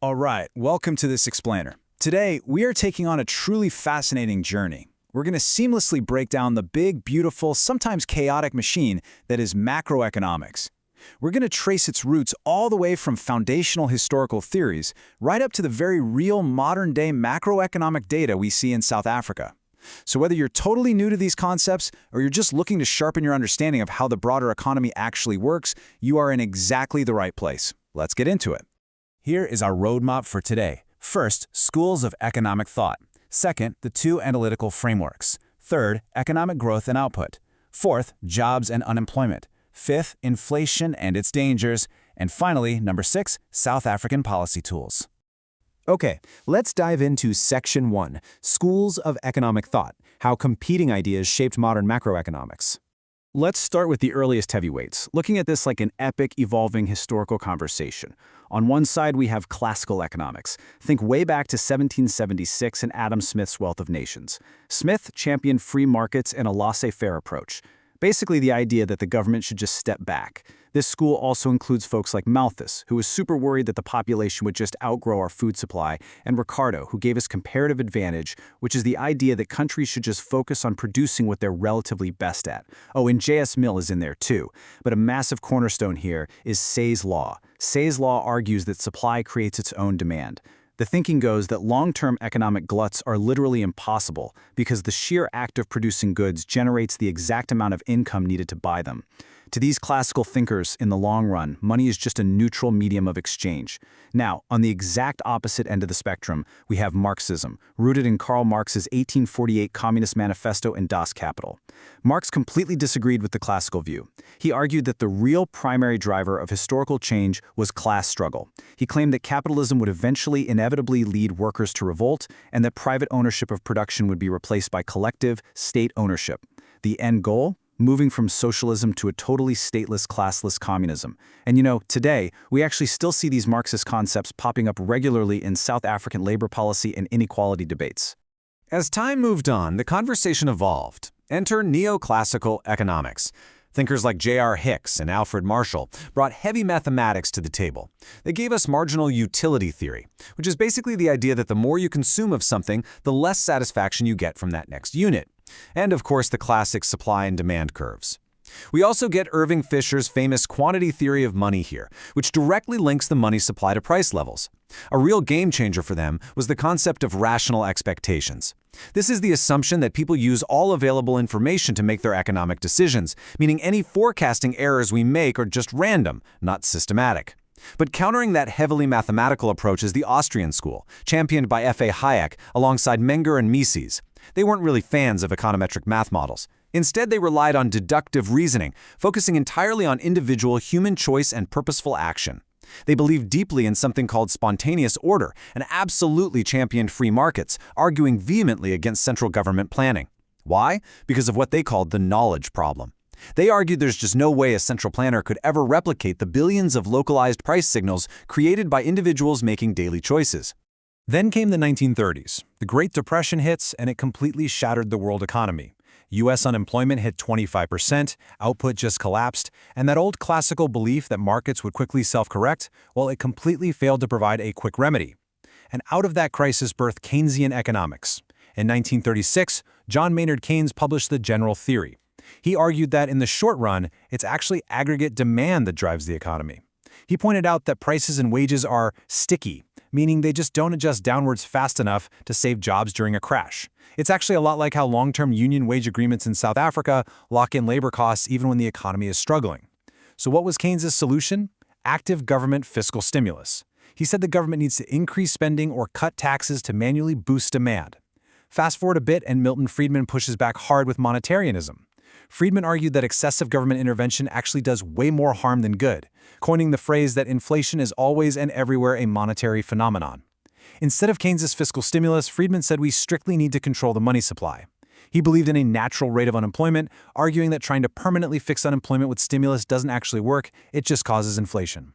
All right, welcome to this explainer. Today, we are taking on a truly fascinating journey. We're going to seamlessly break down the big, beautiful, sometimes chaotic machine that is macroeconomics. We're going to trace its roots all the way from foundational historical theories right up to the very real modern-day macroeconomic data we see in South Africa. So whether you're totally new to these concepts or you're just looking to sharpen your understanding of how the broader economy actually works, you are in exactly the right place. Let's get into it. Here is our roadmap for today. First, schools of economic thought. Second, the two analytical frameworks. Third, economic growth and output. Fourth, jobs and unemployment. Fifth, inflation and its dangers. And finally, number 6, South African policy tools. Okay, let's dive into Section 1, Schools of Economic Thought, how competing ideas shaped modern macroeconomics. Let's start with the earliest heavyweights, looking at this like an epic, evolving historical conversation. On one side, we have classical economics. Think way back to 1776 and Adam Smith's Wealth of Nations. Smith championed free markets and a laissez-faire approach. Basically, the idea that the government should just step back. This school also includes folks like Malthus, who was super worried that the population would just outgrow our food supply, and Ricardo, who gave us comparative advantage, which is the idea that countries should just focus on producing what they're relatively best at. Oh, and J.S. Mill is in there too. But a massive cornerstone here is Say's law. Say's law argues that supply creates its own demand. The thinking goes that long-term economic gluts are literally impossible because the sheer act of producing goods generates the exact amount of income needed to buy them. To these classical thinkers, in the long run, money is just a neutral medium of exchange. Now, on the exact opposite end of the spectrum, we have Marxism, rooted in Karl Marx's 1848 Communist Manifesto and Das Kapital. Marx completely disagreed with the classical view. He argued that the real primary driver of historical change was class struggle. He claimed that capitalism would eventually inevitably lead workers to revolt, and that private ownership of production would be replaced by collective, state ownership. The end goal? Moving from socialism to a totally stateless, classless communism. And today, we actually still see these Marxist concepts popping up regularly in South African labor policy and inequality debates. As time moved on, the conversation evolved. Enter neoclassical economics. Thinkers like J.R. Hicks and Alfred Marshall brought heavy mathematics to the table. They gave us marginal utility theory, which is basically the idea that the more you consume of something, the less satisfaction you get from that next unit. And of course, the classic supply and demand curves. We also get Irving Fisher's famous quantity theory of money here, which directly links the money supply to price levels. A real game changer for them was the concept of rational expectations. This is the assumption that people use all available information to make their economic decisions, meaning any forecasting errors we make are just random, not systematic. But countering that heavily mathematical approach is the Austrian school, championed by F.A. Hayek alongside Menger and Mises. They weren't really fans of econometric math models. Instead, they relied on deductive reasoning, focusing entirely on individual human choice and purposeful action. They believed deeply in something called spontaneous order and absolutely championed free markets, arguing vehemently against central government planning. Why? Because of what they called the knowledge problem. They argued there's just no way a central planner could ever replicate the billions of localized price signals created by individuals making daily choices. Then came the 1930s. The Great Depression hits, and it completely shattered the world economy. U.S. unemployment hit 25%, output just collapsed, and that old classical belief that markets would quickly self-correct, well, it completely failed to provide a quick remedy. And out of that crisis birthed Keynesian economics. In 1936, John Maynard Keynes published the general theory. He argued that in the short run, it's actually aggregate demand that drives the economy. He pointed out that prices and wages are sticky, meaning they just don't adjust downwards fast enough to save jobs during a crash. It's actually a lot like how long-term union wage agreements in South Africa lock in labor costs even when the economy is struggling. So what was Keynes's solution? Active government fiscal stimulus. He said the government needs to increase spending or cut taxes to manually boost demand. Fast forward a bit and Milton Friedman pushes back hard with monetarianism. Friedman argued that excessive government intervention actually does way more harm than good, coining the phrase that inflation is always and everywhere a monetary phenomenon. Instead of Keynes's fiscal stimulus, Friedman said we strictly need to control the money supply. He believed in a natural rate of unemployment, arguing that trying to permanently fix unemployment with stimulus doesn't actually work, it just causes inflation.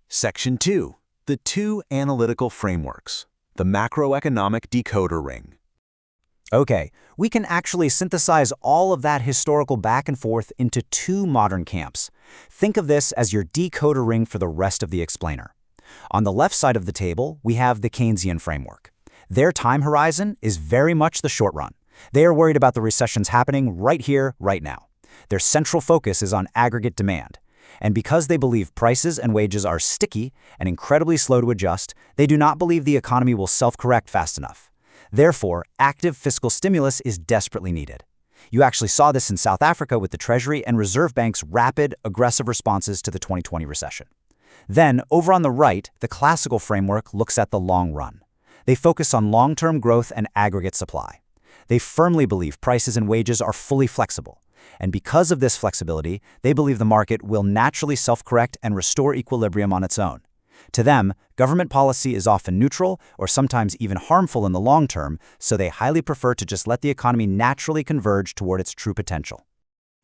Section 2. The two analytical frameworks. The macroeconomic decoder ring. Okay, we can actually synthesize all of that historical back and forth into two modern camps. Think of this as your decoder ring for the rest of the explainer. On the left side of the table, we have the Keynesian framework. Their time horizon is very much the short run. They are worried about the recessions happening right here, right now. Their central focus is on aggregate demand. And because they believe prices and wages are sticky and incredibly slow to adjust, they do not believe the economy will self-correct fast enough. Therefore, active fiscal stimulus is desperately needed. You actually saw this in South Africa with the Treasury and Reserve Bank's rapid, aggressive responses to the 2020 recession. Then, over on the right, the classical framework looks at the long run. They focus on long-term growth and aggregate supply. They firmly believe prices and wages are fully flexible. And because of this flexibility, they believe the market will naturally self-correct and restore equilibrium on its own. To them, government policy is often neutral or sometimes even harmful in the long term, so they highly prefer to just let the economy naturally converge toward its true potential.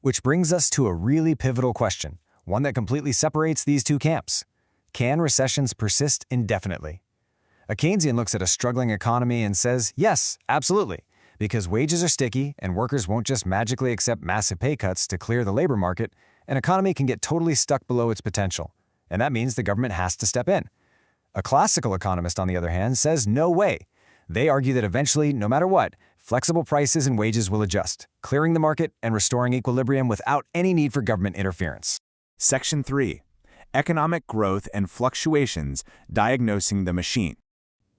Which brings us to a really pivotal question, one that completely separates these two camps. Can recessions persist indefinitely? A Keynesian looks at a struggling economy and says, yes, absolutely, because wages are sticky and workers won't just magically accept massive pay cuts to clear the labor market. An economy can get totally stuck below its potential, and that means the government has to step in. A classical economist, on the other hand, says no way. They argue that eventually, no matter what, flexible prices and wages will adjust, clearing the market and restoring equilibrium without any need for government interference. Section 3. Economic Growth and Fluctuations, Diagnosing the Machine.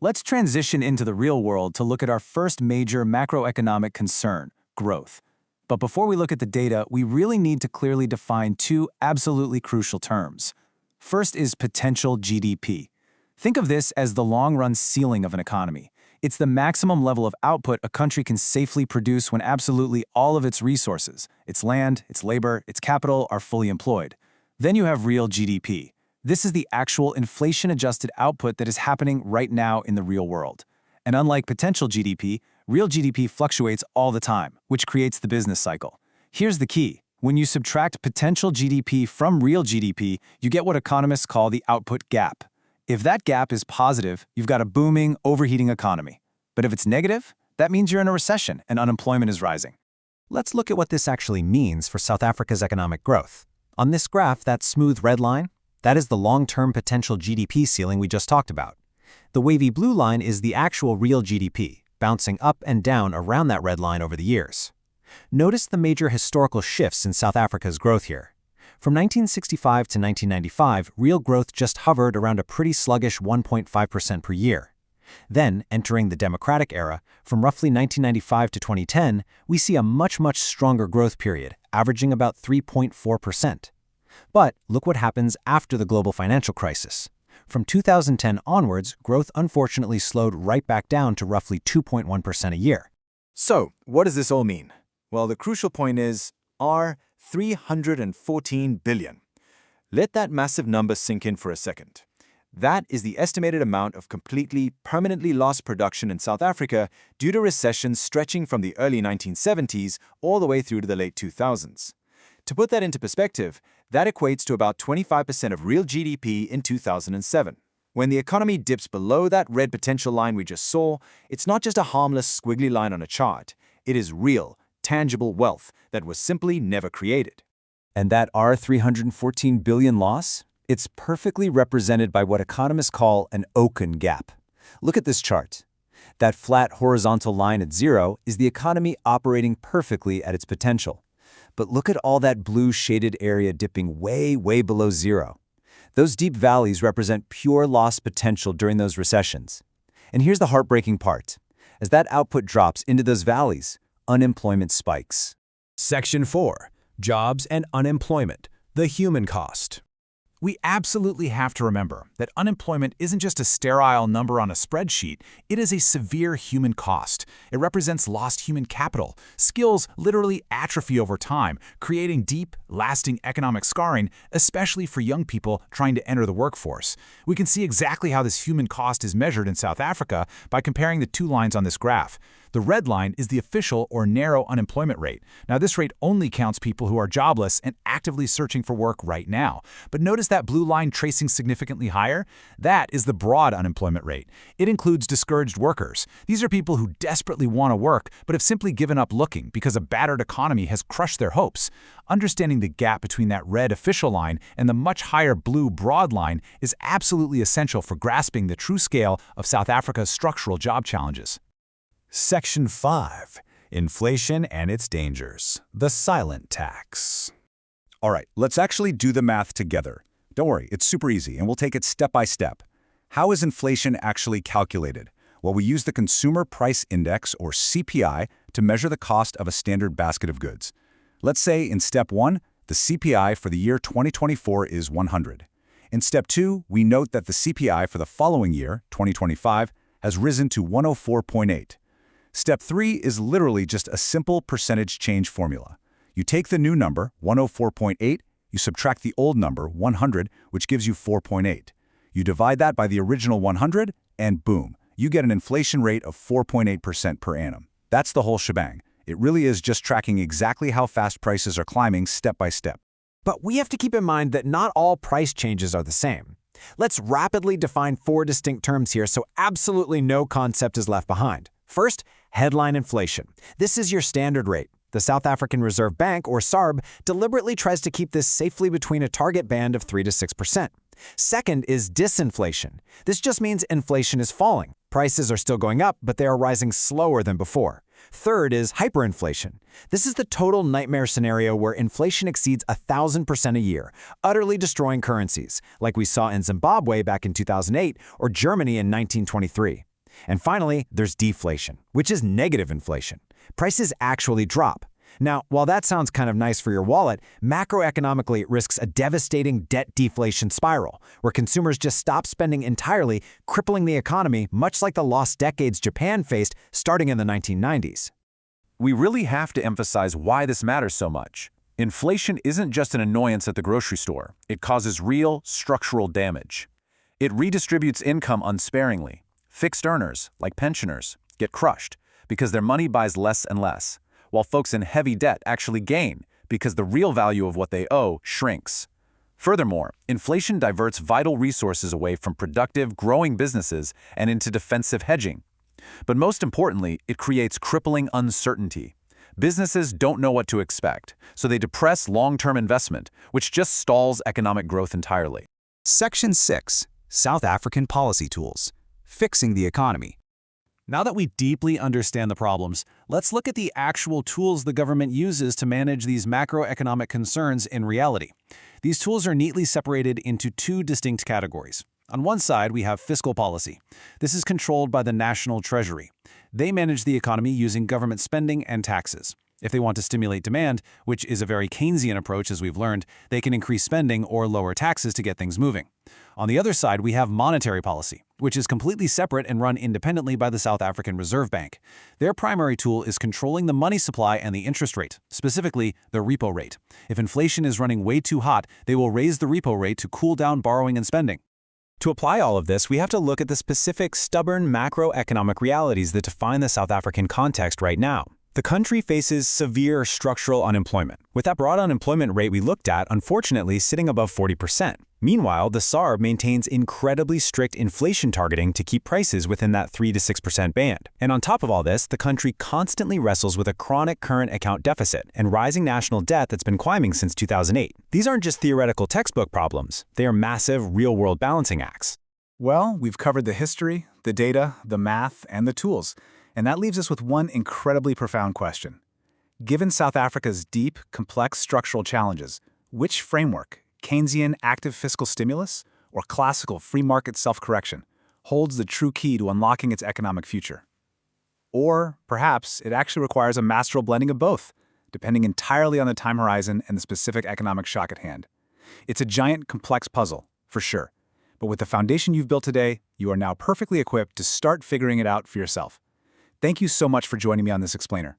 Let's transition into the real world to look at our first major macroeconomic concern, growth. But before we look at the data, we really need to clearly define two absolutely crucial terms. First is potential GDP. Think of this as the long-run ceiling of an economy. It's the maximum level of output a country can safely produce when absolutely all of its resources, its land, its labor, its capital, are fully employed. Then you have real GDP. This is the actual inflation-adjusted output that is happening right now in the real world. And unlike potential GDP, real GDP fluctuates all the time, which creates the business cycle. Here's the key. When you subtract potential GDP from real GDP, you get what economists call the output gap. If that gap is positive, you've got a booming, overheating economy. But if it's negative, that means you're in a recession and unemployment is rising. Let's look at what this actually means for South Africa's economic growth. On this graph, that smooth red line, that is the long-term potential GDP ceiling we just talked about. The wavy blue line is the actual real GDP, bouncing up and down around that red line over the years. Notice the major historical shifts in South Africa's growth here. From 1965 to 1995, real growth just hovered around a pretty sluggish 1.5% per year. Then, entering the democratic era, from roughly 1995 to 2010, we see a much stronger growth period, averaging about 3.4%. But look what happens after the global financial crisis. From 2010 onwards, growth unfortunately slowed right back down to roughly 2.1% a year. So, what does this all mean? Well, the crucial point is $314 billion. Let that massive number sink in for a second. That is the estimated amount of completely, permanently lost production in South Africa due to recessions stretching from the early 1970s all the way through to the late 2000s. To put that into perspective, that equates to about 25% of real GDP in 2007. When the economy dips below that red potential line we just saw, it's not just a harmless, squiggly line on a chart. It is real, tangible wealth that was simply never created. And that $314 billion loss? It's perfectly represented by what economists call an Oken gap. Look at this chart. That flat horizontal line at zero is the economy operating perfectly at its potential. But look at all that blue shaded area dipping way below zero. Those deep valleys represent pure lost potential during those recessions. And here's the heartbreaking part. As that output drops into those valleys, unemployment spikes. Section 4. Jobs and Unemployment, the Human Cost. We absolutely have to remember that unemployment isn't just a sterile number on a spreadsheet, it is a severe human cost. It represents lost human capital. Skills literally atrophy over time, creating deep, lasting economic scarring, especially for young people trying to enter the workforce. We can see exactly how this human cost is measured in South Africa by comparing the two lines on this graph. The red line is the official or narrow unemployment rate. Now, this rate only counts people who are jobless and actively searching for work right now. But notice that blue line tracing significantly higher? That is the broad unemployment rate. It includes discouraged workers. These are people who desperately want to work but have simply given up looking because a battered economy has crushed their hopes. Understanding the gap between that red official line and the much higher blue broad line is absolutely essential for grasping the true scale of South Africa's structural job challenges. Section 5. Inflation and its dangers. The silent tax. All right, let's actually do the math together. Don't worry, it's super easy, and we'll take it step by step. How is inflation actually calculated? Well, we use the Consumer Price Index, or CPI, to measure the cost of a standard basket of goods. Let's say in Step 1, the CPI for the year 2024 is 100. In Step 2, we note that the CPI for the following year, 2025, has risen to 104.8. Step 3 is literally just a simple percentage change formula. You take the new number, 104.8, you subtract the old number, 100, which gives you 4.8. You divide that by the original 100, and boom, you get an inflation rate of 4.8% per annum. That's the whole shebang. It really is just tracking exactly how fast prices are climbing step by step. But we have to keep in mind that not all price changes are the same. Let's rapidly define 4 distinct terms here so absolutely no concept is left behind. First, headline inflation. This is your standard rate. The South African Reserve Bank, or SARB, deliberately tries to keep this safely between a target band of 3 to 6%. Second is disinflation. This just means inflation is falling. Prices are still going up, but they are rising slower than before. Third is hyperinflation. This is the total nightmare scenario where inflation exceeds 1,000% a year, utterly destroying currencies, like we saw in Zimbabwe back in 2008 or Germany in 1923. And finally, there's deflation, which is negative inflation. Prices actually drop. Now, while that sounds kind of nice for your wallet, macroeconomically it risks a devastating debt deflation spiral, where consumers just stop spending entirely, crippling the economy, much like the lost decades Japan faced starting in the 1990s. We really have to emphasize why this matters so much. Inflation isn't just an annoyance at the grocery store. It causes real, structural damage. It redistributes income unsparingly. Fixed earners, like pensioners, get crushed because their money buys less and less, while folks in heavy debt actually gain because the real value of what they owe shrinks. Furthermore, inflation diverts vital resources away from productive, growing businesses and into defensive hedging. But most importantly, it creates crippling uncertainty. Businesses don't know what to expect, so they depress long-term investment, which just stalls economic growth entirely. Section 6. South African Policy Tools. Fixing the economy. Now that we deeply understand the problems, let's look at the actual tools the government uses to manage these macroeconomic concerns in reality. These tools are neatly separated into 2 distinct categories. On one side, we have fiscal policy. This is controlled by the National Treasury. They manage the economy using government spending and taxes. If they want to stimulate demand, which is a very Keynesian approach as we've learned, they can increase spending or lower taxes to get things moving. On the other side, we have monetary policy, which is completely separate and run independently by the South African Reserve Bank. Their primary tool is controlling the money supply and the interest rate, specifically the repo rate. If inflation is running way too hot, they will raise the repo rate to cool down borrowing and spending. To apply all of this, we have to look at the specific stubborn macroeconomic realities that define the South African context right now. The country faces severe structural unemployment, with that broad unemployment rate we looked at unfortunately sitting above 40%. Meanwhile, the SARB maintains incredibly strict inflation targeting to keep prices within that 3 to 6% band. And on top of all this, the country constantly wrestles with a chronic current account deficit and rising national debt that's been climbing since 2008. These aren't just theoretical textbook problems, they are massive real-world balancing acts. Well, we've covered the history, the data, the math, and the tools. And that leaves us with one incredibly profound question. Given South Africa's deep, complex structural challenges, which framework, Keynesian active fiscal stimulus or classical free market self-correction, holds the true key to unlocking its economic future? Or perhaps it actually requires a masterful blending of both, depending entirely on the time horizon and the specific economic shock at hand. It's a giant, complex puzzle, for sure. But with the foundation you've built today, you are now perfectly equipped to start figuring it out for yourself. Thank you so much for joining me on this explainer.